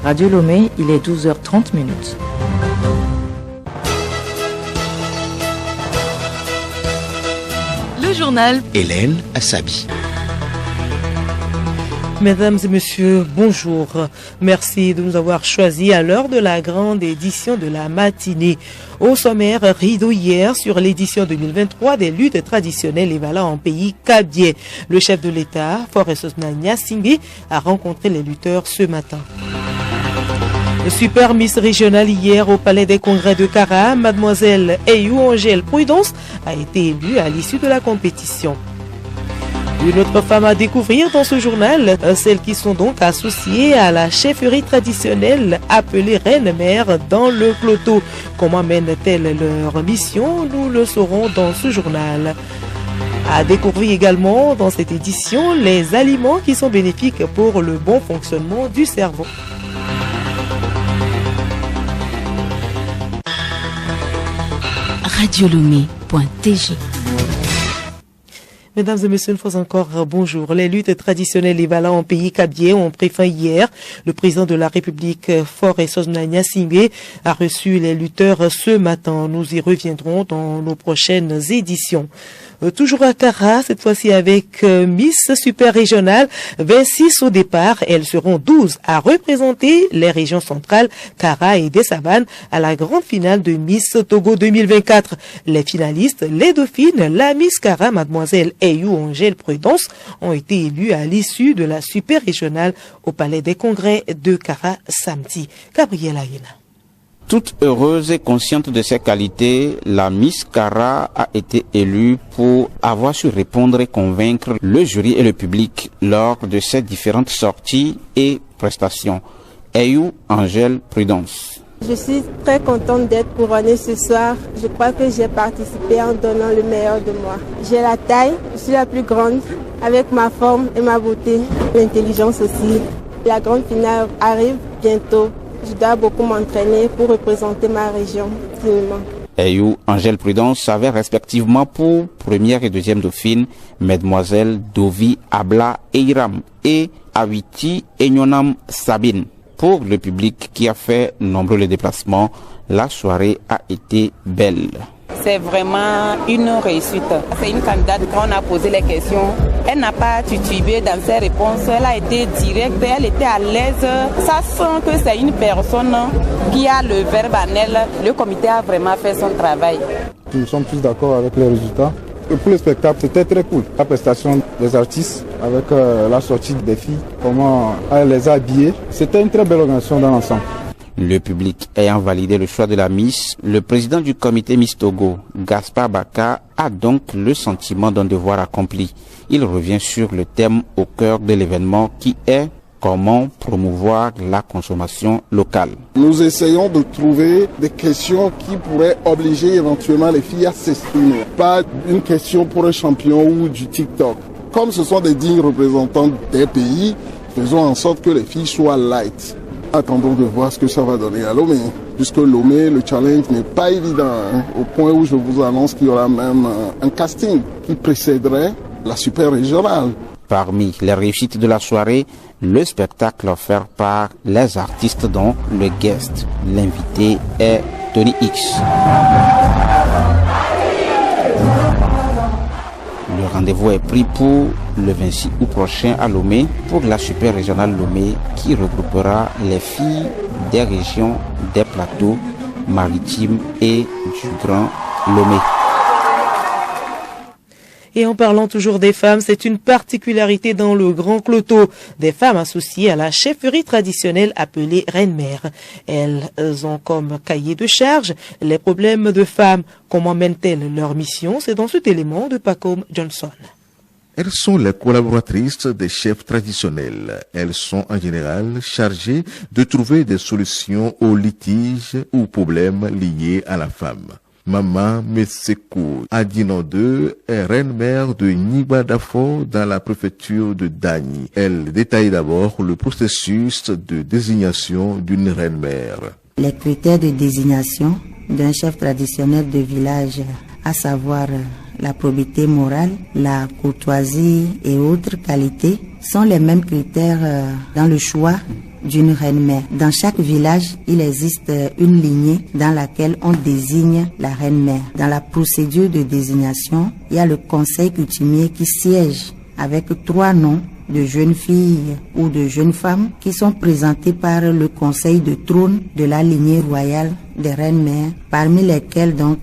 Radio Lomé, il est 12h30. Le journal Hélène Assabi. Mesdames et messieurs, bonjour. Merci de nous avoir choisis à l'heure de la grande édition de la matinée. Au sommaire, rideau hier sur l'édition 2023 des luttes traditionnelles et valeurs en pays kabye. Le chef de l'État, Faure Sosna-Gnassingbé, a rencontré les lutteurs ce matin. Le Super Miss régional hier au Palais des Congrès de Kara, mademoiselle Eyou Angèle Prudence, a été élue à l'issue de la compétition. Une autre femme à découvrir dans ce journal, celles qui sont donc associées à la chefferie traditionnelle appelée Reine-Mère dans le Cloto. Comment mènent-elles leur mission? Nous le saurons dans ce journal. À découvrir également dans cette édition les aliments qui sont bénéfiques pour le bon fonctionnement du cerveau. radiolomé.tg. Mesdames et messieurs, une fois encore, bonjour. Les luttes traditionnelles et valeurs en pays kabye ont pris fin hier. Le président de la République, Faure Sosna-Gnassingbé, a reçu les lutteurs ce matin. Nous y reviendrons dans nos prochaines éditions. Toujours à Kara, cette fois-ci avec Miss Super Régionale, 26 au départ. Elles seront 12 à représenter les régions centrales, Kara et des Savanes, à la grande finale de Miss Togo 2024. Les finalistes, les dauphines, la Miss Kara, mademoiselle Eyou Angèle Prudence, ont été élus à l'issue de la Super Régionale au Palais des Congrès de Kara samedi. Gabriel Ayena. Toute heureuse et consciente de ses qualités, la Miss Kara a été élue pour avoir su répondre et convaincre le jury et le public lors de ses différentes sorties et prestations. Eyou Angèle Prudence. Je suis très contente d'être couronnée ce soir. Je crois que j'ai participé en donnant le meilleur de moi. J'ai la taille, je suis la plus grande, avec ma forme et ma beauté, l'intelligence aussi. La grande finale arrive bientôt. Je dois beaucoup m'entraîner pour représenter ma région. Eyou Angèle Prudence avait respectivement pour première et deuxième dauphine Mesdemoiselles Dovi Abla Eiram et Awiti Enyonam Sabine. Pour le public qui a fait nombreux les déplacements, la soirée a été belle. C'est vraiment une réussite. C'est une candidate, quand on a posé les questions, elle n'a pas titubé dans ses réponses, elle a été directe, elle était à l'aise. Ça sent que c'est une personne qui a le verbe en elle. Le comité a vraiment fait son travail. Nous sommes tous d'accord avec les résultats. Et pour le spectacle, c'était très cool. La prestation des artistes avec la sortie des filles, comment elle les a habillées. C'était une très belle organisation dans l'ensemble. Le public ayant validé le choix de la Miss, le président du comité Miss Togo, Gaspard Baka, a donc le sentiment d'un devoir accompli. Il revient sur le thème au cœur de l'événement qui est comment promouvoir la consommation locale. Nous essayons de trouver des questions qui pourraient obliger éventuellement les filles à s'exprimer. Pas une question pour un champion ou du TikTok. Comme ce sont des dignes représentants des pays, faisons en sorte que les filles soient light. Attendons de voir ce que ça va donner à Lomé. Puisque Lomé, le challenge n'est pas évident, au point où je vous annonce qu'il y aura même un casting qui précéderait la Super Régionale. Parmi les réussites de la soirée, le spectacle offert par les artistes dont le guest, l'invité est Tony X. Le rendez-vous est pris pour le 26 août prochain à Lomé pour la Super Régionale Lomé qui regroupera les filles des régions des plateaux maritimes et du Grand Lomé. Et en parlant toujours des femmes, c'est une particularité dans le Grand Cloto, des femmes associées à la chefferie traditionnelle appelée Reine-Mère. Elles ont comme cahier de charge les problèmes de femmes. Comment mènent-elles leur mission? C'est dans cet élément de Pacom Johnson. Elles sont les collaboratrices des chefs traditionnels. Elles sont en général chargées de trouver des solutions aux litiges ou problèmes liés à la femme. Maman Meseko Adino 2 est reine-mère de Nibadafo dans la préfecture de Dagny. Elle détaille d'abord le processus de désignation d'une reine-mère. Les critères de désignation d'un chef traditionnel de village, à savoir la probité morale, la courtoisie et autres qualités, sont les mêmes critères dans le choix d'une reine-mère. Dans chaque village, il existe une lignée dans laquelle on désigne la reine-mère. Dans la procédure de désignation, il y a le conseil coutumier qui siège avec 3 noms de jeunes filles ou de jeunes femmes qui sont présentées par le conseil de trône de la lignée royale des reines-mères, parmi lesquelles donc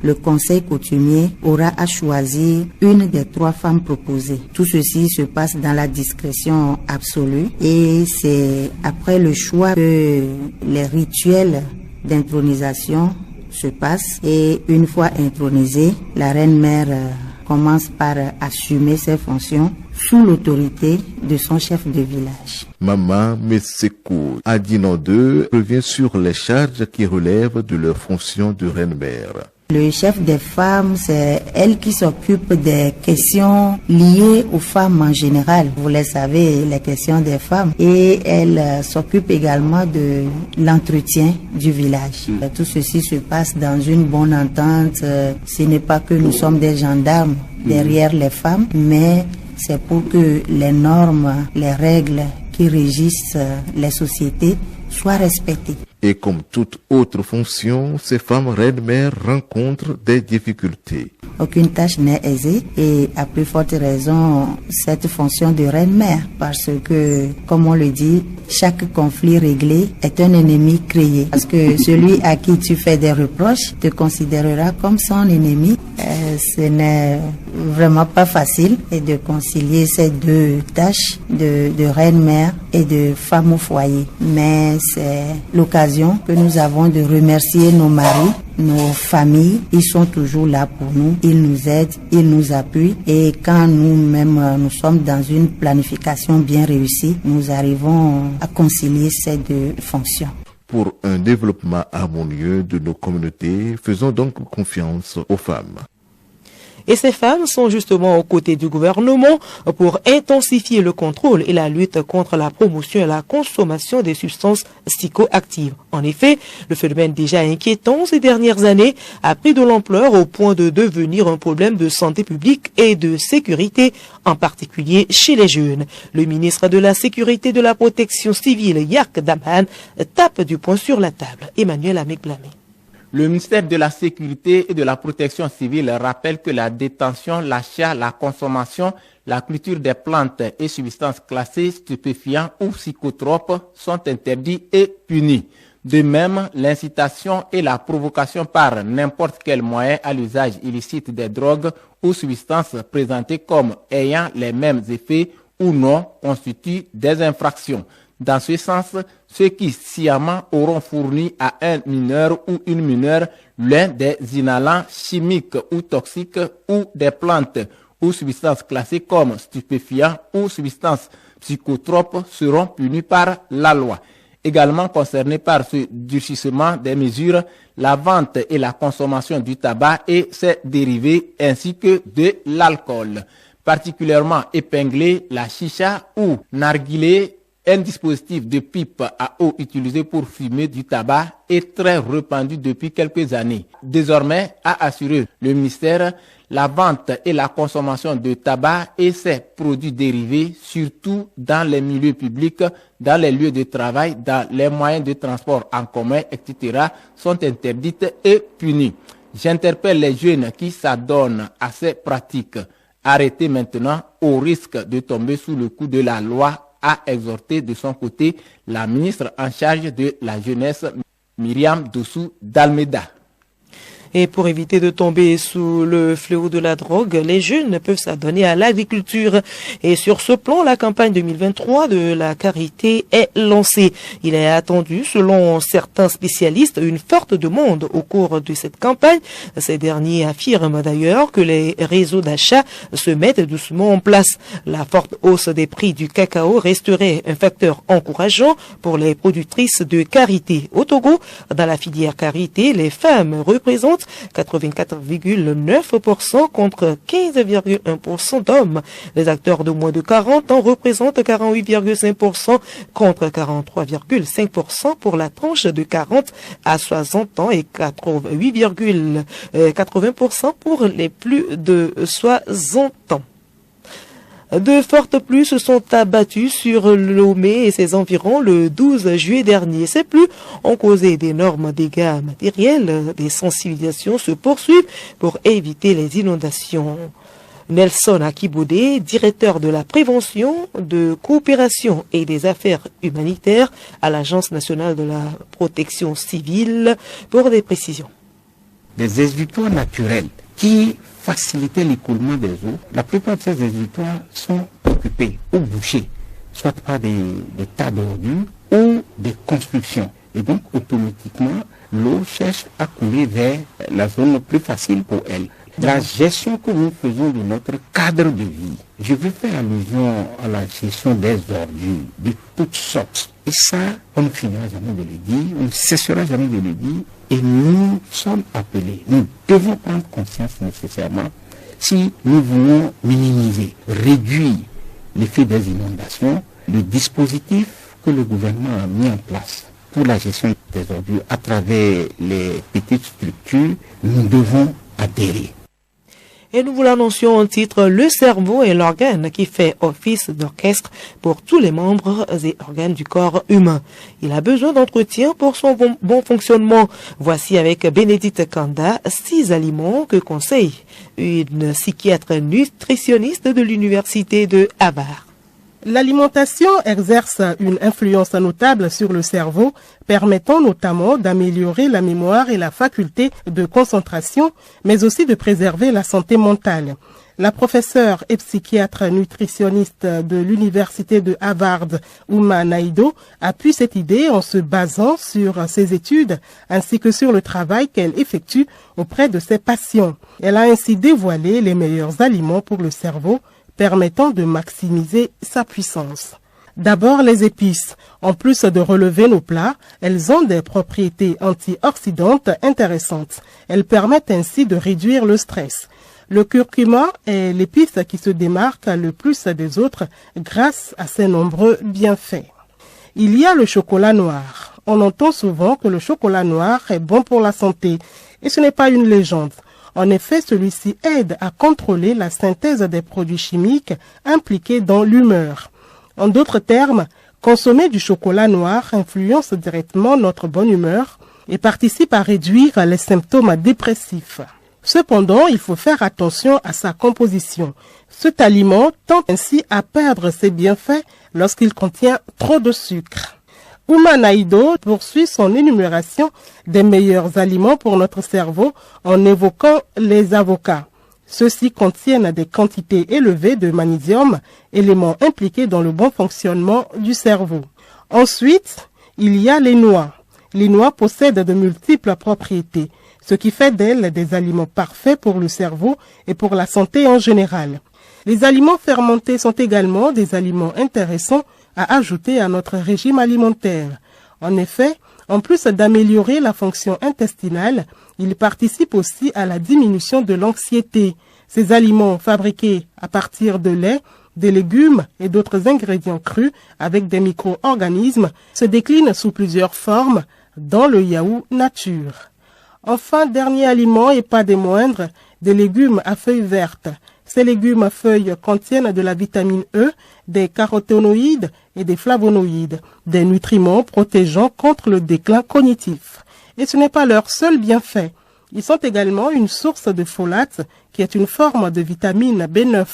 le conseil coutumier aura à choisir une des 3 femmes proposées. Tout ceci se passe dans la discrétion absolue et c'est après le choix que les rituels d'intronisation se passent et une fois intronisée, la reine-mère commence par assumer ses fonctions sous l'autorité de son chef de village. Maman Messekou Adino II revient sur les charges qui relèvent de leurs fonctions de reine-mère. Le chef des femmes, c'est elle qui s'occupe des questions liées aux femmes en général. Vous le savez, les questions des femmes. Et elle s'occupe également de l'entretien du village. Tout ceci se passe dans une bonne entente. Ce n'est pas que nous sommes des gendarmes derrière les femmes, mais c'est pour que les normes, les règles qui régissent les sociétés soient respectées. Et comme toute autre fonction, ces femmes reines-mères rencontrent des difficultés. Aucune tâche n'est aisée et à plus forte raison cette fonction de reine-mère parce que, comme on le dit, chaque conflit réglé est un ennemi créé. Parce que celui à qui tu fais des reproches te considérera comme son ennemi. Ce n'est vraiment pas facile de concilier ces 2 tâches de reine-mère et de femme au foyer. Mais c'est l'occasion que nous avons de remercier nos maris, nos familles. Ils sont toujours là pour nous, ils nous aident, ils nous appuient et quand nous-mêmes nous sommes dans une planification bien réussie, nous arrivons à concilier ces 2 fonctions. Pour un développement harmonieux de nos communautés, faisons donc confiance aux femmes. Et ces femmes sont justement aux côtés du gouvernement pour intensifier le contrôle et la lutte contre la promotion et la consommation des substances psychoactives. En effet, le phénomène déjà inquiétant ces dernières années a pris de l'ampleur au point de devenir un problème de santé publique et de sécurité, en particulier chez les jeunes. Le ministre de la Sécurité et de la Protection civile, Yark Daman, tape du poing sur la table. Emmanuel Amekblamé. Le ministère de la Sécurité et de la Protection civile rappelle que la détention, l'achat, la consommation, la culture des plantes et substances classées, stupéfiants ou psychotropes sont interdits et punis. De même, l'incitation et la provocation par n'importe quel moyen à l'usage illicite des drogues ou substances présentées comme ayant les mêmes effets ou non constituent des infractions. Dans ce sens, ceux qui sciemment auront fourni à un mineur ou une mineure l'un des inhalants chimiques ou toxiques ou des plantes ou substances classées comme stupéfiants ou substances psychotropes seront punis par la loi. Également concernés par ce durcissement des mesures, la vente et la consommation du tabac et ses dérivés ainsi que de l'alcool. Particulièrement épinglé, la chicha ou narguilé, un dispositif de pipe à eau utilisé pour fumer du tabac est très répandu depuis quelques années. Désormais, a assuré le ministère, la vente et la consommation de tabac et ses produits dérivés, surtout dans les milieux publics, dans les lieux de travail, dans les moyens de transport en commun, etc., sont interdites et punies. J'interpelle les jeunes qui s'adonnent à ces pratiques. Arrêtez maintenant au risque de tomber sous le coup de la loi, a exhorté de son côté la ministre en charge de la jeunesse, Myriam Dossou d'Almeida. Et pour éviter de tomber sous le fléau de la drogue, les jeunes peuvent s'adonner à l'agriculture. Et sur ce plan, la campagne 2023 de la Carité est lancée. Il est attendu, selon certains spécialistes, une forte demande au cours de cette campagne. Ces derniers affirment d'ailleurs que les réseaux d'achat se mettent doucement en place. La forte hausse des prix du cacao resterait un facteur encourageant pour les productrices de karité. Au Togo, dans la filière karité, les femmes représentent 84,9% contre 15,1% d'hommes. Les acteurs de moins de 40 ans représentent 48,5% contre 43,5% pour la tranche de 40 à 60 ans et 88,80% pour les plus de 60 ans. De fortes pluies se sont abattues sur Lomé et ses environs le 12 juillet dernier. Ces pluies ont causé d'énormes dégâts matériels. Des sensibilisations se poursuivent pour éviter les inondations. Nelson Akibode, directeur de la prévention, de coopération et des affaires humanitaires à l'Agence nationale de la protection civile, pour des précisions. Des exutoires naturels qui facilitaient l'écoulement des eaux. La plupart de ces exutoires sont occupés ou bouchés, soit par des tas d'ordures ou des constructions. Et donc, automatiquement, l'eau cherche à couler vers la zone plus facile pour elle. La gestion que nous faisons de notre cadre de vie, je veux faire allusion à la gestion des ordures de toutes sortes. Et ça, on ne finira jamais de le dire, on ne cessera jamais de le dire. Et nous sommes appelés, nous devons prendre conscience nécessairement si nous voulons minimiser, réduire l'effet des inondations, le dispositif que le gouvernement a mis en place pour la gestion des ordures à travers les petites structures, nous devons adhérer. Et nous vous l'annoncions en titre, le cerveau est l'organe qui fait office d'orchestre pour tous les membres et organes du corps humain. Il a besoin d'entretien pour son bon fonctionnement. Voici avec Bénédicte Kanda 6 aliments que conseille une psychiatre nutritionniste de l'université de Harvard. L'alimentation exerce une influence notable sur le cerveau, permettant notamment d'améliorer la mémoire et la faculté de concentration, mais aussi de préserver la santé mentale. La professeure et psychiatre nutritionniste de l'université de Harvard, Uma Naidoo, appuie cette idée en se basant sur ses études ainsi que sur le travail qu'elle effectue auprès de ses patients. Elle a ainsi dévoilé les meilleurs aliments pour le cerveau, permettant de maximiser sa puissance. D'abord, les épices. En plus de relever nos plats, elles ont des propriétés antioxydantes intéressantes. Elles permettent ainsi de réduire le stress. Le curcuma est l'épice qui se démarque le plus des autres grâce à ses nombreux bienfaits. Il y a le chocolat noir. On entend souvent que le chocolat noir est bon pour la santé, et ce n'est pas une légende. En effet, celui-ci aide à contrôler la synthèse des produits chimiques impliqués dans l'humeur. En d'autres termes, consommer du chocolat noir influence directement notre bonne humeur et participe à réduire les symptômes dépressifs. Cependant, il faut faire attention à sa composition. Cet aliment tend ainsi à perdre ses bienfaits lorsqu'il contient trop de sucre. Uma Naidoo poursuit son énumération des meilleurs aliments pour notre cerveau en évoquant les avocats. Ceux-ci contiennent des quantités élevées de magnésium, élément impliqué dans le bon fonctionnement du cerveau. Ensuite, il y a les noix. Les noix possèdent de multiples propriétés, ce qui fait d'elles des aliments parfaits pour le cerveau et pour la santé en général. Les aliments fermentés sont également des aliments intéressants à ajouter à notre régime alimentaire. En effet, en plus d'améliorer la fonction intestinale, ils participent aussi à la diminution de l'anxiété. Ces aliments fabriqués à partir de lait, des légumes et d'autres ingrédients crus avec des micro-organismes se déclinent sous plusieurs formes dans le yaourt nature. Enfin, dernier aliment et pas des moindres, des légumes à feuilles vertes. Ces légumes à feuilles contiennent de la vitamine E, des caroténoïdes et des flavonoïdes, des nutriments protégeant contre le déclin cognitif. Et ce n'est pas leur seul bienfait. Ils sont également une source de folate, qui est une forme de vitamine B9.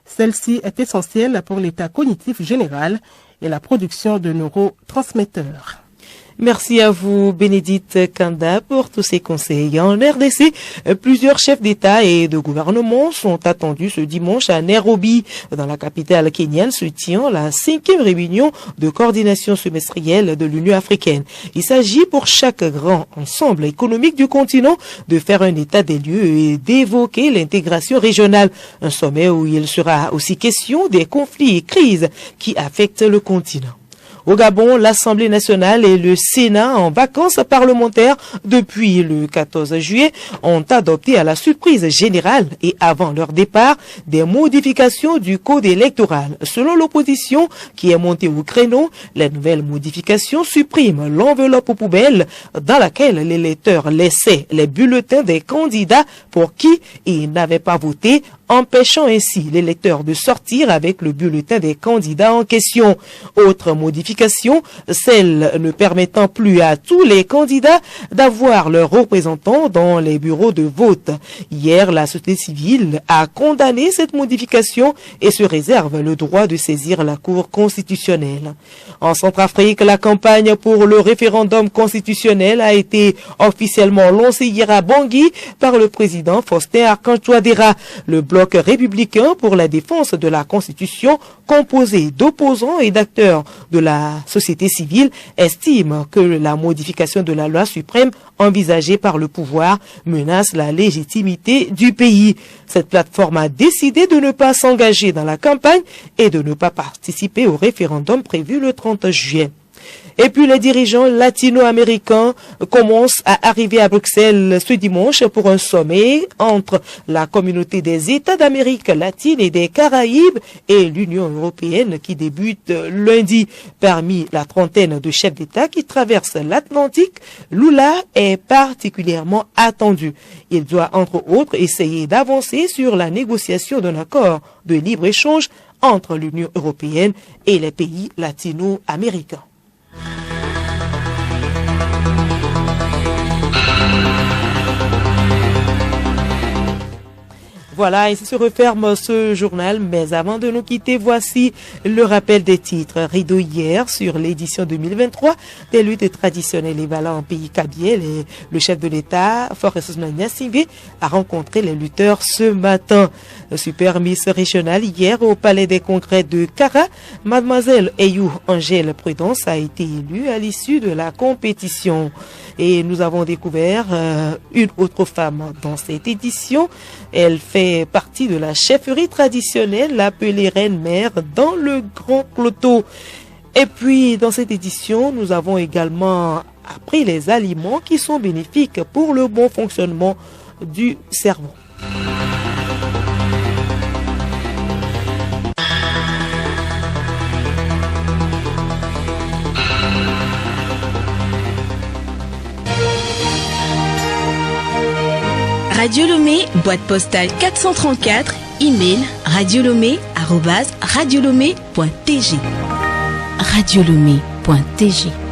Celle-ci est essentielle pour l'état cognitif général et la production de neurotransmetteurs. Merci à vous, Bénédicte Kanda, pour tous ces conseils. En RDC, plusieurs chefs d'État et de gouvernement sont attendus ce dimanche à Nairobi. Dans la capitale kenyane se tient la 5e réunion de coordination semestrielle de l'Union africaine. Il s'agit pour chaque grand ensemble économique du continent de faire un état des lieux et d'évoquer l'intégration régionale. Un sommet où il sera aussi question des conflits et crises qui affectent le continent. Au Gabon, l'Assemblée nationale et le Sénat, en vacances parlementaires depuis le 14 juillet, ont adopté à la surprise générale et avant leur départ des modifications du code électoral. Selon l'opposition qui est montée au créneau, les nouvelles modifications suppriment l'enveloppe poubelle dans laquelle l'électeur laissait les bulletins des candidats pour qui il n'avait pas voté empêchant ainsi les lecteurs de sortir avec le bulletin des candidats en question. Autre modification, celle ne permettant plus à tous les candidats d'avoir leurs représentants dans les bureaux de vote. Hier, la société civile a condamné cette modification et se réserve le droit de saisir la Cour constitutionnelle. En Centrafrique, la campagne pour le référendum constitutionnel a été officiellement lancée hier à Bangui par le président Faustin Archange Touadéra. Le bloc républicain pour la défense de la Constitution, composé d'opposants et d'acteurs de la société civile, estime que la modification de la loi suprême envisagée par le pouvoir menace la légitimité du pays. Cette plateforme a décidé de ne pas s'engager dans la campagne et de ne pas participer au référendum prévu le 30 juillet. Et puis les dirigeants latino-américains commencent à arriver à Bruxelles ce dimanche pour un sommet entre la communauté des États d'Amérique latine et des Caraïbes et l'Union européenne qui débute lundi. Parmi la trentaine de chefs d'État qui traversent l'Atlantique, Lula est particulièrement attendu. Il doit entre autres essayer d'avancer sur la négociation d'un accord de libre-échange entre l'Union européenne et les pays latino-américains. Voilà, ici se referme ce journal, mais avant de nous quitter, voici le rappel des titres. Rideau hier sur l'édition 2023 des luttes traditionnelles et valeurs en pays Kabylie. Le chef de l'État, Forest Gnassingbé, a rencontré les lutteurs ce matin. Super Miss régionale hier au Palais des Congrès de Kara, Mademoiselle Eyou Angèle Prudence a été élue à l'issue de la compétition. Et nous avons découvert une autre femme dans cette édition. Elle fait partie de la chefferie traditionnelle appelée Reine-Mère dans le Grand Cloto. Et puis, dans cette édition, nous avons également appris les aliments qui sont bénéfiques pour le bon fonctionnement du cerveau. Radio Lomé, boîte postale 434, email radiolomé@radiolomé.tg. radiolomé.tg